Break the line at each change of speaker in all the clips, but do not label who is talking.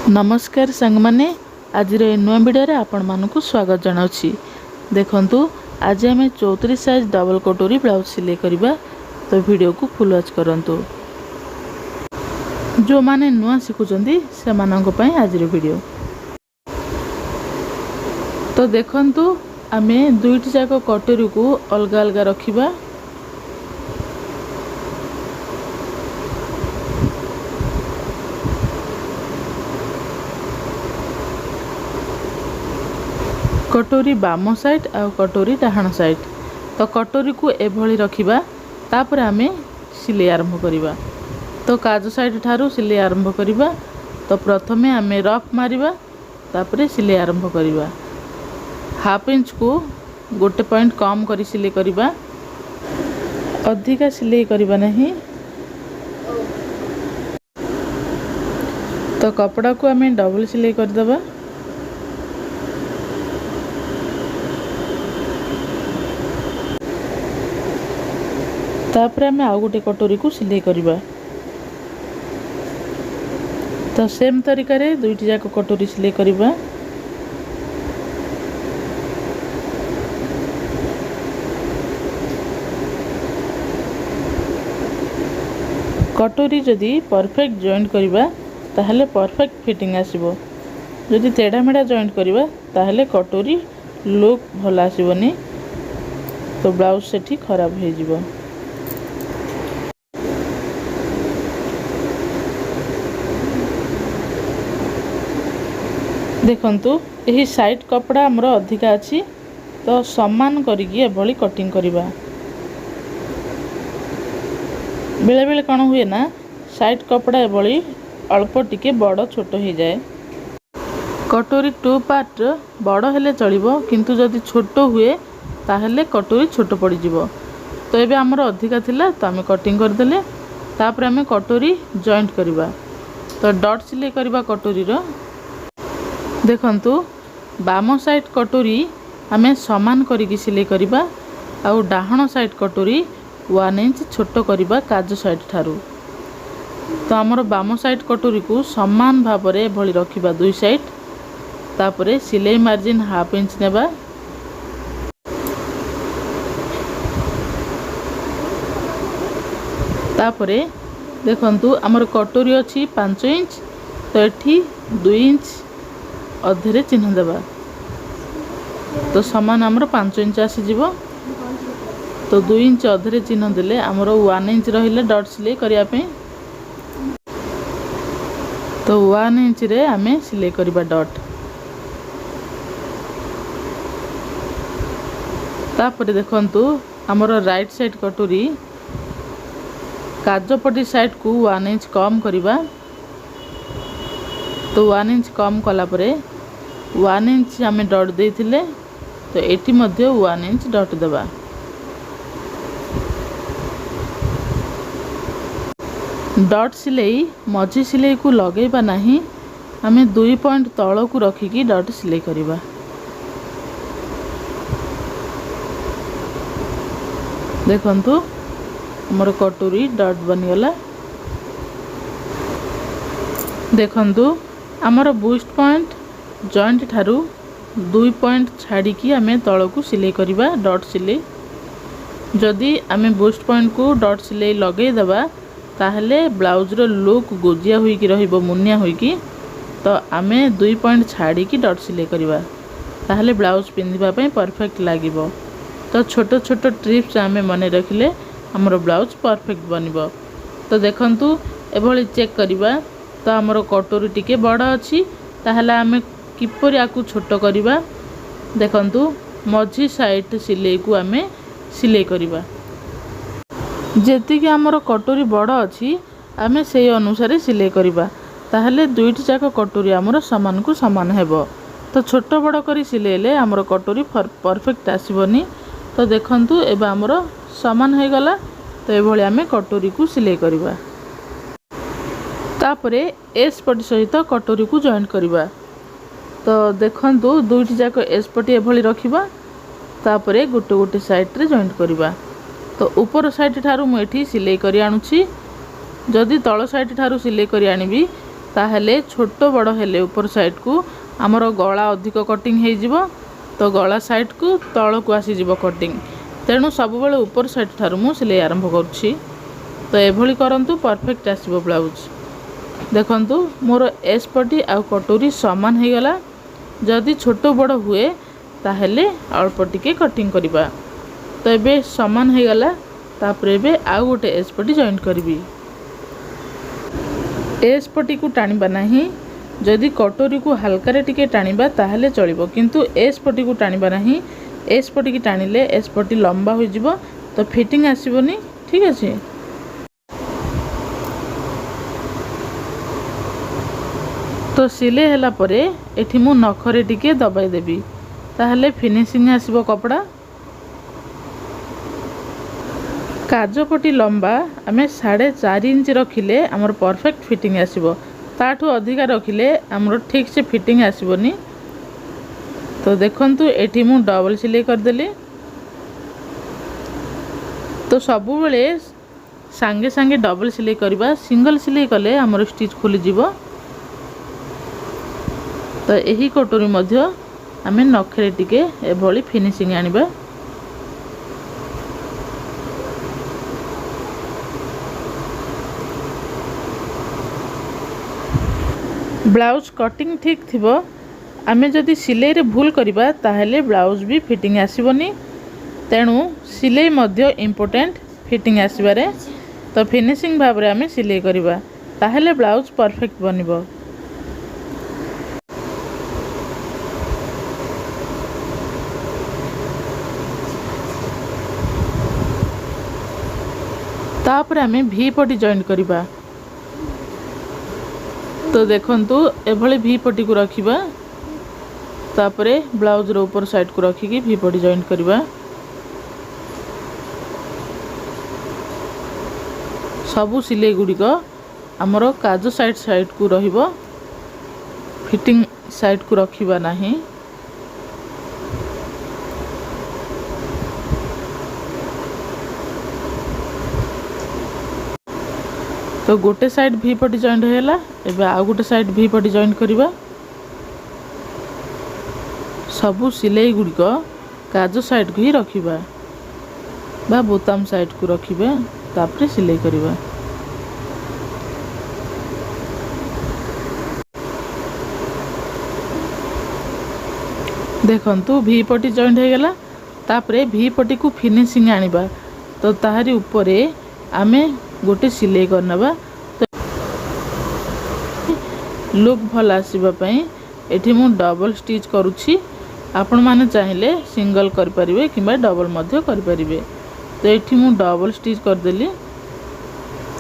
नमस्कार सांग माने आज नुआ वीडियो आपण मानक स्वागत जनाऊँगी। देखंतु आज आम 34 साइज डबल कटोरी ब्लाउज सिलाई करवा। तो वीडियो को फुल वॉच करंतु। जो माने नुआ शिखुचंदी से मानक पई आज वीडियो। तो देखंतु आमे दुईटी जाक कटोरी को अलग अलग रखिबा। कटोरी बाम साइड आ कटोरी डाहाण साइड। तो कटोरी को एभली रखिबा। तापर आमे सिलाई आरंभ करिबा। तो काज साइड ठारू सिलाई आरंभ करिबा। तो प्रथमे आमे रफ मारिबा, तापर सिलाई आरंभ करिबा। हाफ इंच को गोटे पॉइंट कम करी सिलाई करिबा, अधिका सिलाई करिबा नहीं। तो कपड़ा को आमे डबल सिलाई कर देबा। तापर आमे आउ गोटे कटोरी को सिलाई करिबा। तो सेम तरीका रे दुईटी जाक कटोरी सिलाई करिबा। कटोरी जदि परफेक्ट जॉइंट करिबा ताहले परफेक्ट फिटिंग आसीबो। जदि तेढ़ा मेढ़ा जॉइंट करिबा ताहले कटोरी लुक भल आसीबोनी। तो ब्लाउज सेठी खराब हो जिवो। देखंतु यही साइड कपड़ा हमरो अधिका अछि। तो समान करिकी एभली कटिंग करिबा। बेले बेले कौन हुए ना, साइड कपड़ा एभली अल्प टिके बड़ छोट हो जाए। कटोरी टू पार्ट बड़ हेले चलिबो, किंतु जदि छोट हुए ताहले कटोरी छोट पड़ जिवो। तो एबे हमरो अधिका थिला तो आमे कटिंग कर देले। तापर आमे कटोरी जॉइंट करिबा। तो डॉट सिलाई करिबा कटोरी रो। देखंतु बाम साइड कटोरी आमे समान करिकी सिलाई करिबा। आउ डाहाण साइड कटोरी 1 इंच छोट करिबा काज साइड ठारू। तो हमर बाम साइड कटोरी को समान भाव रे भली रखिबा दुई साइड। तापरे सिलाई मार्जिन हाफ इंच नेबा। तापरे देखंतु हमर कटोरी अछि 5 इंच। तो एठी 2 इंच अधेरे चिन्ह देबा। तो समान हमरो 5 इंच आसी जीवो। तो 2 इंच अधेरे चिन्ह देले हमरो 1 इंच रहिले डॉट सिलाई करिया पे। तो 1 इंच रे आमे सिलाई करिबा डॉट। तापर देखंतु हमरो राइट साइड कटोरी काजपटी साइड को 1 इंच कम करिबा। तो 1 इंच कम कला परे 1 इंच आमे डॉट देथिले। तो एटी मध्ये 1 इंच डॉट देबा। डॉट सिलाई मझी सिलाई को लगेबा नहीं। आमे 2 पॉइंट तळ को रखिकी डॉट सिलाई करिबा। देखंतु हमर कटोरी डॉट बन गला। देखंतु हमर बूस्ट पॉइंट जॉइंट ठारू 2 पॉइंट छाड़ी की आमे तळ को सिलाई करिबा डॉट सिलाई। जदि आमे बूस्ट पॉइंट को डॉट सिलाई लगे दबा ताहले ब्लाउज रो लुक गोजिया होई की रहिबो, मुनिया होई की। तो आमे 2 पॉइंट छाड़ी की डॉट सिलाई करिबा ताहले ब्लाउज पिंधिबा पई परफेक्ट लागिबो। तो छोटो छोटो ट्रिप्स आमे मने रखिले हमरो ब्लाउज परफेक्ट बनिबो। तो देखंतु एभली चेक करिबा। तो हमरो कटोरी टिके बड़ अछि ताहले आमे किपरि आकु छोट करिबा। देखंतु मझी साइड सिलाई को आमे सिलाई करिबा। जेति कि हमरो कटोरी बड़ अछि आमे सेही अनुसार सिलाई करिबा। ताहले दुईटी जाक कटोरी हमरो समान को समान हेबो। तो छोट बड़ करी सिलाइले हमरो कटोरी परफेक्ट आसीबोनी। तो देखंतु एबा हमरो समान हे गला। तो एभली आमे कटोरी को सिलाई करिबा। तापरे एस पटी सहित कटोरी को जॉइंट करिबा। तो देखंतु दुईटी जाक एस पटी एभली रखिबा। तापरे गोटे गोटे साइड रे जॉइंट करिबा। तो ऊपर साइड ठारू मु एठी सिलाई करी आनुछि। जदि तळ साइड ठारू सिलाई करी आनिबी ताहले छोट बड़ हेले ऊपर साइड को आमर गला अधिक कटिंग हो जिवो तो गला साइड को तल को आसीजिवो कटिंग तेणु सब बेले ऊपर साइड ठारू मु सिलाई आरंभ करुछि। तो एभली करंतु परफेक्ट आसीबो ब्लाउज। देखंतु मोर एस पटी आ कटोरी समान हो गला। जदि छोट बड़ हुए ताहले अल्प टिके कटिंग करिबा। तो एबे समान हो गला। तापर एबे आउ गोटे एस पटी जॉइंट करबी। एस पटी को टाणीबा नहीं। जदि कटोरी को हल्का रे टिके टाणीबा ताहले चलिबो किंतु एस पटी को टाणीबा नहीं। एस पटी की टाणीले एस पटी लंबा हो जिवो तो फिटिंग आसीबोनी। ठीक अछि। तो सिले हला परे एठी मु नखरे टिके दबाई देबी ताहले फिनिशिंग आसीबो कपड़ा। काजपटी लंबा आमे 4.5 इंच रखिले आमर परफेक्ट फिटिंग आसीबो। ताठू अधिका रखिले आमर ठीक से फिटिंग आसीबोनी। तो देखंतु एठी मु डबल सिलाई कर देली। तो सबु बेले सांगे सांगे डबल सिलाई करबा। सिंगल सिलाई कले आमर स्टिच खुली जिवो। तो यही कटोरी मध्य आमे नखरे टिके एभली फिनिशिंग आनिबा। ब्लाउज कटिंग ठीक थिबो। आमे जदि सिलाई रे भूल करिबा ताहले ब्लाउज भी फिटिंग आसीबोनी। तेणु सिलाई मध्य इम्पोर्टेंट फिटिंग आसीबारे। तो फिनिशिंग भाव रे आमे सिलाई करिबा ताहले ब्लाउज परफेक्ट बनिबो। तापर आमे भी पटी जॉइंट करिबा। तो देखंतु एभली भी पटी को रखिबा। तापरे ब्लाउज रो ऊपर साइड को रखिकी भी पटी जॉइंट करिबा। सबु सिलाई गुडी को हमरो काजो साइड साइड को रहिबो। फिटिंग साइड को रखिबा नाही। तो गोटे साइड भी पटी जॉइंट होगा। एबे आ गोटे साइड भी पटी जॉइंट करिबा। सबु सिलाई गुडी को काजो साइड को ही रखिबा बा बोताम साइड को रखिबा। तापरे सिलाई करिबा। देखंतु भी पटी जॉइंट हो गला। तापरे भी पटी को फिनिशिंग आनिबा। तो ताहारी ऊपरे आमे गोटे सिलाई करनबा। तो लुक भल आसीबा पई एठी मु डबल स्टिच करूछि। आपण माने चाहिले सिंगल कर परिबे किबा डबल मध्य कर परिबे। तो एठी मु डबल स्टिच कर देली।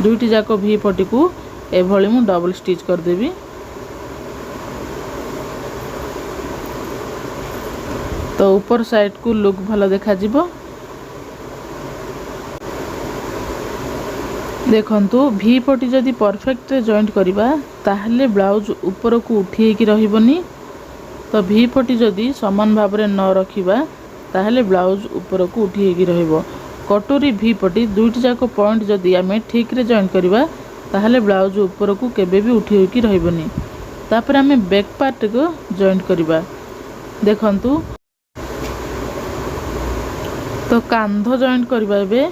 दुईटी जाको भी पटी को एभली मु डबल स्टिच कर देबी। तो ऊपर साइड को लुक भल देखा जिवो। देखंतु भी पटी जदि परफेक्ट जॉइंट करिबा ताहले ब्लाउज ऊपर को उठी की रहिबोनी। तो भी पटी जदि समान भाव रे न रखिबा ताहले ब्लाउज ऊपर को उठी की रहिबो। कटोरी भी पटी दुईटी जाको पॉइंट जदि आमे ठीक रे जॉइंट करिबा ताहले ब्लाउज ऊपर को केबे भी उठी की रहिबोनी। तापर आमे बैक पार्ट को जॉइंट करिबा। देखंतु तो कांध जॉइंट करिबा। एबे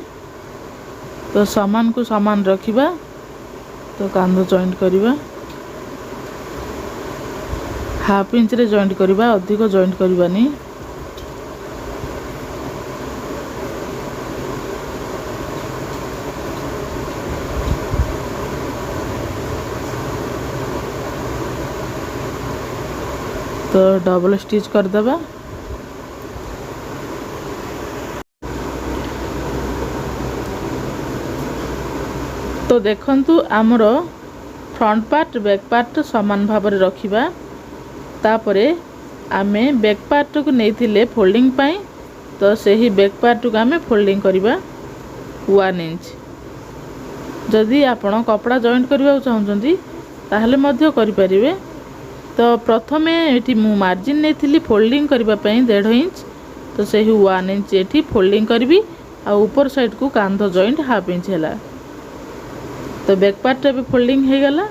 तो समान को समान रखिबा। तो कांध जॉइंट करिबा। हाफ इंच रे जॉइंट करिबा। अधिक जॉइंट करिबानी। तो डबल स्टिच कर देबा। तो देखंतु आमर फ्रंट पार्ट बैक पार्ट समान भाव रे रखिबा। तापरे आमे बैक पार्ट को नेथिले फोल्डिंग पाई। तो सही बैक पार्ट को आमे फोल्डिंग करिबा 1 इंच। जदि आपण कपड़ा जॉइंट करबा चाहउछंती ताहले मध्य करि परिबे। तो प्रथमे एठी मु मार्जिन नेथिली फोल्डिंग करबा पई 1.5 इंच। तो सही 1 इंच एठी फोल्डिंग करबी। आ ऊपर साइड को कांध जॉइंट हाफ इंच हैला। तो बैक पार्ट भी फोल्डिंग हो गला।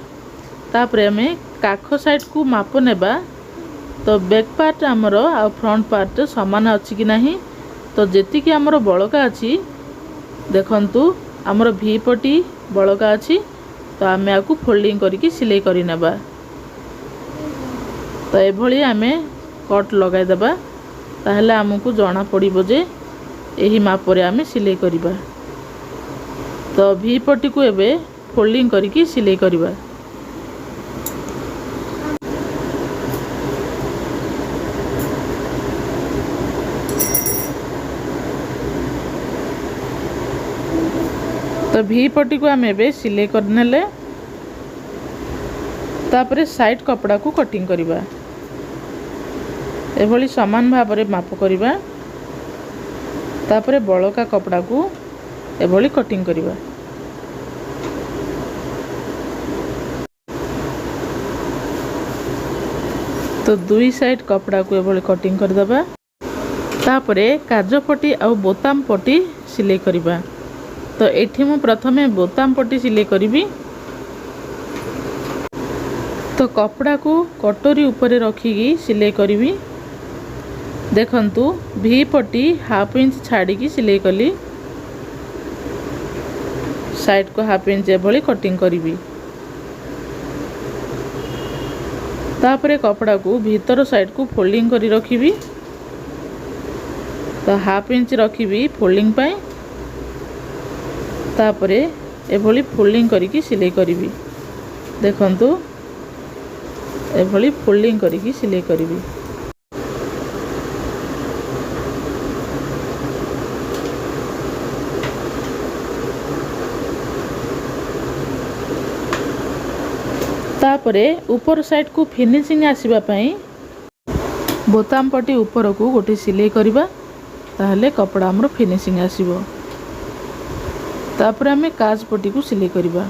तापर आम काख साइड को माप नेबा तो बैक पार्ट आमर आ फ्रंट पार्ट सामान अच्छी कि नहीं। तो जेतिकी आमर बड़का अच्छी देखंतु आमर भी पटी बड़का अच्छी तो आम आपको फोल्डिंग करके सिलाई कर नेबा। तो एभली आम कट लगाइदेबा ताहले आमको जना पड़िबो जे एही माप रे आम सिलाई करिबा। तो भी पटी को एबे फोल्डिंग करके सिलाई करिबा। तो भी पटी को आम एबे सिलाई करनेले तापरे साइड कपड़ा को कटिंग करिबा। एभली समान भाव में माप करिबा तापरे बड़का कपड़ा को एभली कटिंग करिबा। तो दुई साइड कपड़ा को एभली कटिंग कर देबा। तापरे काज पटी आ बोताम पटी सिलाई करिबा। तो एठी मु प्रथमे बोताम पटी सिलाई करिबी। तो कपड़ा को कटोरी ऊपर रखिकी सिलाई करिबी। देखंतु भी पटी हाफ इंच छाड़ी सिलाई कली साइड को हाफ इंच एभली कटिंग करिबी। तापरे कपड़ा को भीतर साइड को फोल्डिंग करी रखिबी। तो हाफ इंच रखिबी फोल्डिंग पाई तापरे एभली फोल्डिंग करिकी सिलाई करिबी। देखंतु एभली फोल्डिंग करिकी सिलाई करिबी। तापरे ऊपर साइड को फिनिशिंग आसीबा पई बोताम पटी ऊपर को गोटे सिलाई करिबा ताहले कपड़ा हमर फिनिशिंग आसीबो। तापर आम काज पटी को सिलाई करिबा।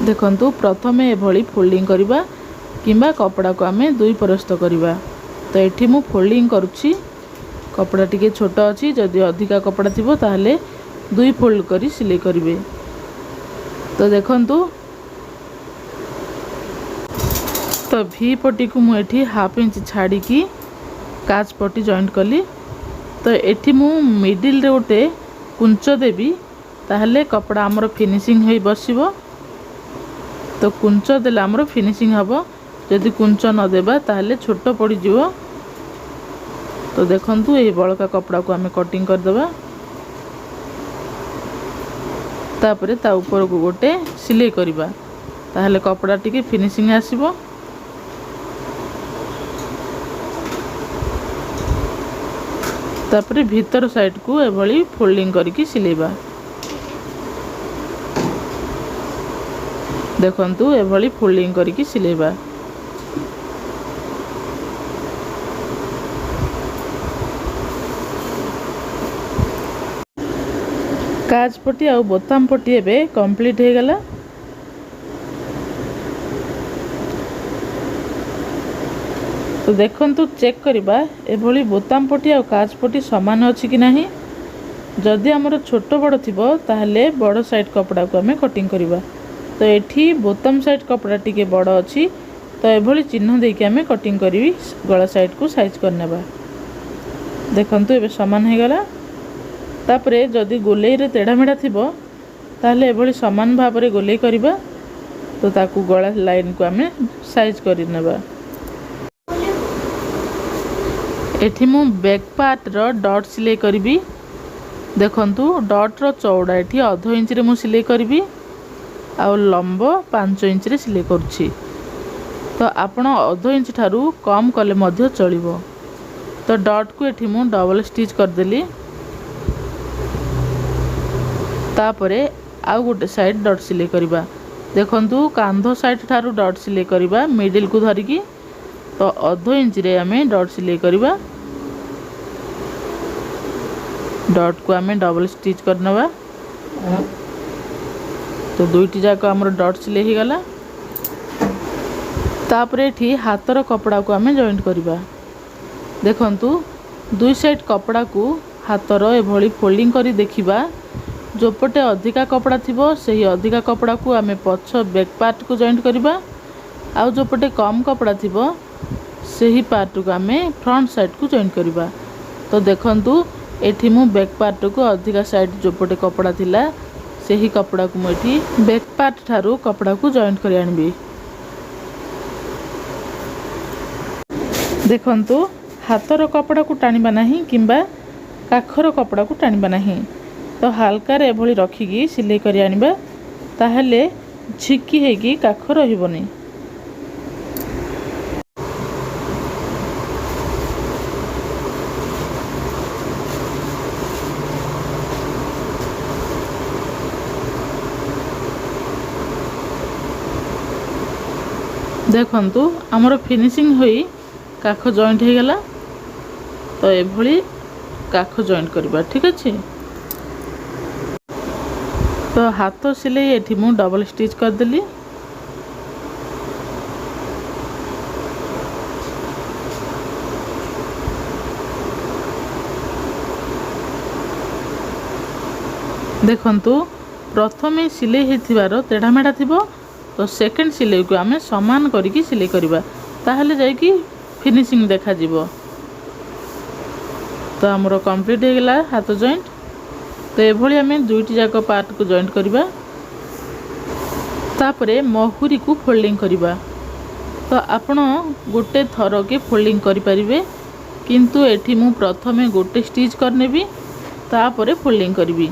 देखंतु प्रथमे एभली फोल्डिंग करिबा किंबा कपड़ा को आम दुई परस्त करिबा। तो एठी मु फोल्डिंग करुछि कपड़ा टिके छोट अछि जदि अधिका कपड़ा थिबो ताहले दुई फोल्ड करी सिलाई करिवे। तो देखंतु तो भी पटी को मु एठी हाफ इंच छाड़ी की काज पटी जॉइंट कली। तो एठी मु मिडिल रे गोटे कुंच देवी ताहले कपड़ा आमर फिनिशिंग हो बसिबो। तो कुंच देले आमर फिनिशिंग हबो। जदि कुंच न देबा ताहले छोट पड़ी जिवो। तो देखंतु ए बड़का कपड़ा को आमे कटिंग कर देबा। तापरे ता ऊपर को गोटे सिलाई करिबा ताहले कपड़ा टिके फिनिशिंग आसीबो। तापरे भीतर साइड को एभली फोल्डिंग करके सिलेबा। देखंतु एभली फोल्डिंग करके सिलेबा। काज पटी आ बोताम पटी एबे कंप्लीट हो गला। तो देखंतु चेक करिबा एभली बोताम पटी आ काज पटी समान अछि कि नाही। जदि हमर छोट बड़ थिबो ताहले बड़ साइड कपड़ा को हमें कटिंग करिबा। तो एठी बोताम साइड कपड़ा टिके बड़ अछि तो एभली चिन्ह देके हमें कटिंग करिवि गला साइड को साइज करनेबा। देखंतु एबे समान हो गला। तापरे जदि गोलेई रे तेढ़ा मेढ़ा थिबो ताहले एभली समान भाव रे गोलेई करिबा। तो ताकू गला लाइन को हमें साइज करनेबा। एठी मु बैक पार्ट रो डॉट सिलाई करिबी। देखंतु डॉट रो चौड़ा एठी आधा इंच रे मु सिलाई करिबी आ लंब 5 इंच रे सिलाई करूछि। तो आपण आधा इंच ठारू कम कले मध्य चलिबो। तो डॉट को एठी मु डबल स्टिच कर देली। तापरे आउ गोटे साइड डॉट सिलाई करिबा। देखंतु कांधो साइड ठारू डॉट सिलाई करिबा मिडिल को धरिकी। तो आधा इंच रे आमे डॉट सिलाई करिबा। डॉट को आमे डबल स्टिच करनबा। तो दुईटी जाक हमर डॉट सिलाई ही गला। तापरे एठी हाथर कपड़ा को आमे जॉइंट करिबा। देखंतु दुई साइड कपड़ा को हाथर एभली फोल्डिंग करी देखिबा जोपटे अधिका कपड़ा थिबो सही अधिका कपड़ा को आमे पछ बैक पार्ट को जॉइंट करबा आ जोपटे कम कपड़ा थिबो सही पार्ट को आमे फ्रंट साइड को जॉइंट करबा। तो देखंतु एठी मु बैक पार्ट को अधिका साइड जोपटे कपड़ा थिला सही कपड़ा को मुठी बैक पार्ट थारू कपड़ा को जॉइंट करि आनबी। देखंतु हाथर कपड़ा को टाणीबा नहीं किंबा काखर कपड़ा को टाणीबा नहीं। तो हल्का रे एभली रखिकी सिलाई करि आनिबा ताहले झिकी हेकी काख रहिबनी। देखंतु हमर फिनिशिंग होई काख जॉइंट हे गेला। तो एभली काख जॉइंट करबा ठीक अछि। तो हाथ सिलाई एठी मु डबल स्टिच कर देली। देखंतु प्रथमे सिलाई हेथिबार तेढ़ा मेढ़ा थिबो तो सेकंड सिलाई को आमे समान करिकी सिलाई करबा ताहले जाय कि फिनिशिंग देखा जिवो। तो हमरो कंप्लीट हे गेला हाथ जॉइंट। तो एभली आमे दुईटी जाक पार्ट को जॉइंट करबा तापरे महुरी को फोल्डिंग करबा। तो आपण गोटे थर के फोल्डिंग करि परिबे किंतु एठी मु प्रथमे गोटे स्टिच करनेबी तापरे फोल्डिंग करबी।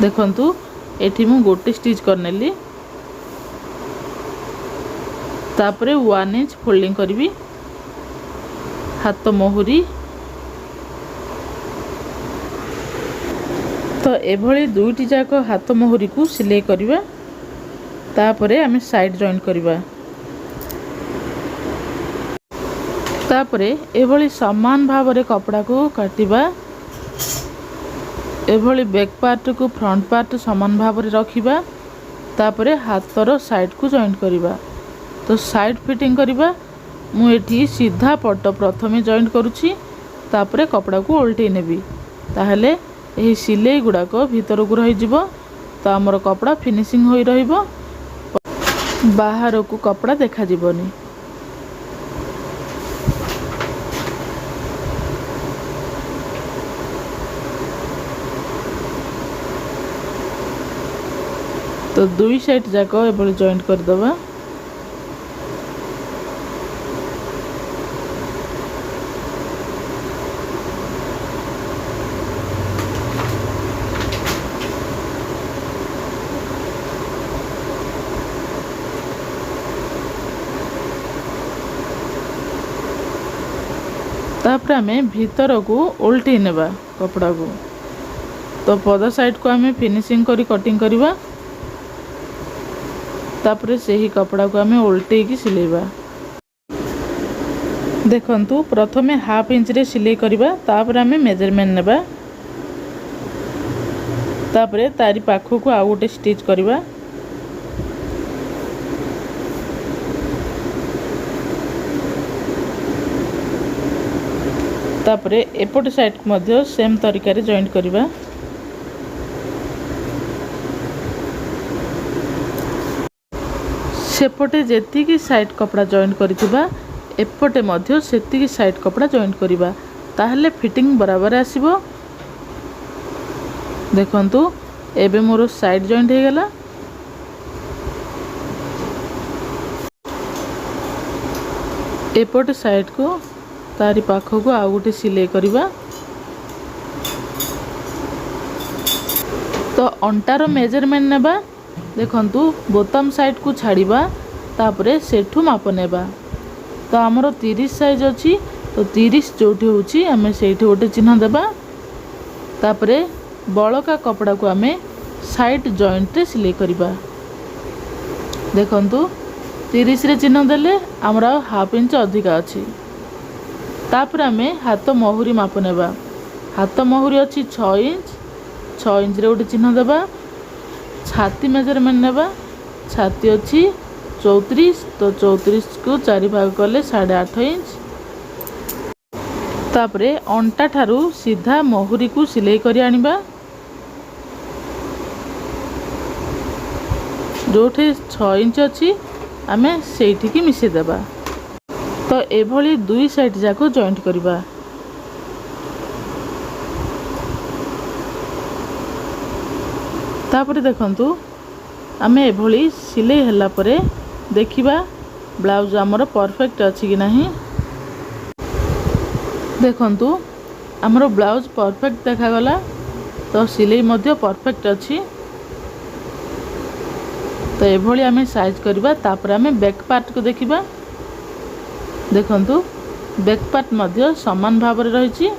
देखंतु एठी मु गोटे स्टिच करनेली तापरे 1 इंच फोल्डिंग करबी हाथ महुरी। तो एभली दुईटी जाक हाथ महुरी को सिलाई करबा तापरे आमे साइड जॉइंट करबा। तापरे एभली समान भाव रे कपड़ा को काटिबा। एभली बैक पार्ट को फ्रंट पार्ट समान भाव रे रखिबा तापरे हाथर साइड को जॉइंट करबा। तो साइड फिटिंग करबा मु एठी सीधा पट प्रथमे जॉइंट करूची तापरे कपड़ा को उल्टे नेबी ताहले एही सिलाई गुडा को भीतर को रहि जिवो। तो हमर कपड़ा फिनिशिंग होई रहिबो बाहर को कपड़ा देखा जिवोनी। तो दुई साइड जाक एभली जॉइंट कर दबा। तापर आमे भीतर को उल्टी नेबा कपड़ा को। तो पदा साइड को आमे फिनिशिंग करी कटिंग करबा तापर से ही कपड़ा को आमे उल्टे की सिलेबा। देखंतु प्रथमे हाफ इंच रे सिलाई करबा तापर आमे मेजरमेंट नेबा तापर तारी पाखो को आ गोटे स्टिच करबा। तापरे एपट साइड को मध्य सेम तरीका रे जॉइंट करबा। सेपटे जेती की साइड कपड़ा जॉइंट करिथिबा एपटे मध्य सेती की साइड कपड़ा जॉइंट करबा ताहले फिटिंग बराबर आसीबो। देखंतु एबे मोर साइड जॉइंट हे गेला। एपट साइड को तारी पाखो को आ गोटे सिलाई करबा। तो अंटार मेजरमेंट नेबा। देखंतु बोताम साइड को छाड़ीबा तापरे सेठू माप नेबा। तो आमर 30 साइज अछि तो 30 जोठी होची आमे सेठी गोटे चिन्ह देबा। तापरे बळका कपड़ा को आमे साइड जॉइंट रे सिलाई करबा। देखंतु 30 रे चिन्ह देले हमरा हाफ इंच अधिका अछि। तापर आमे हाथ महुरी माप नेबा। हाथ महुरी अछि 6 इंच 6 इंच रे गोटे चिन्ह देबा। छाती मेजरमेंट नेबा। छाती अछि 34 तो 34 को 4 भाग कले 8.5 इंच। तापरे अंटा ठारू सीधा महुरी को सिलाई करी आनिबा जोठे 6 इंच अच्छी आमे सेठी की मिसे देबा। तो एभली दुई साइड जाको जॉइंट करबा। तापरे देखंतु आमे एभली सिलाई हला परे देखिबा ब्लाउज आमर परफेक्ट अछि कि नाही। देखंतु आमर ब्लाउज परफेक्ट देखा गला। तो सिलाई मध्य परफेक्ट अछि। तो एभली आमे साइज करबा। तापरे आमे बैक पार्ट को देखिबा। देखंतु बैक पार्ट मध्य समान भाव रे रहिछि।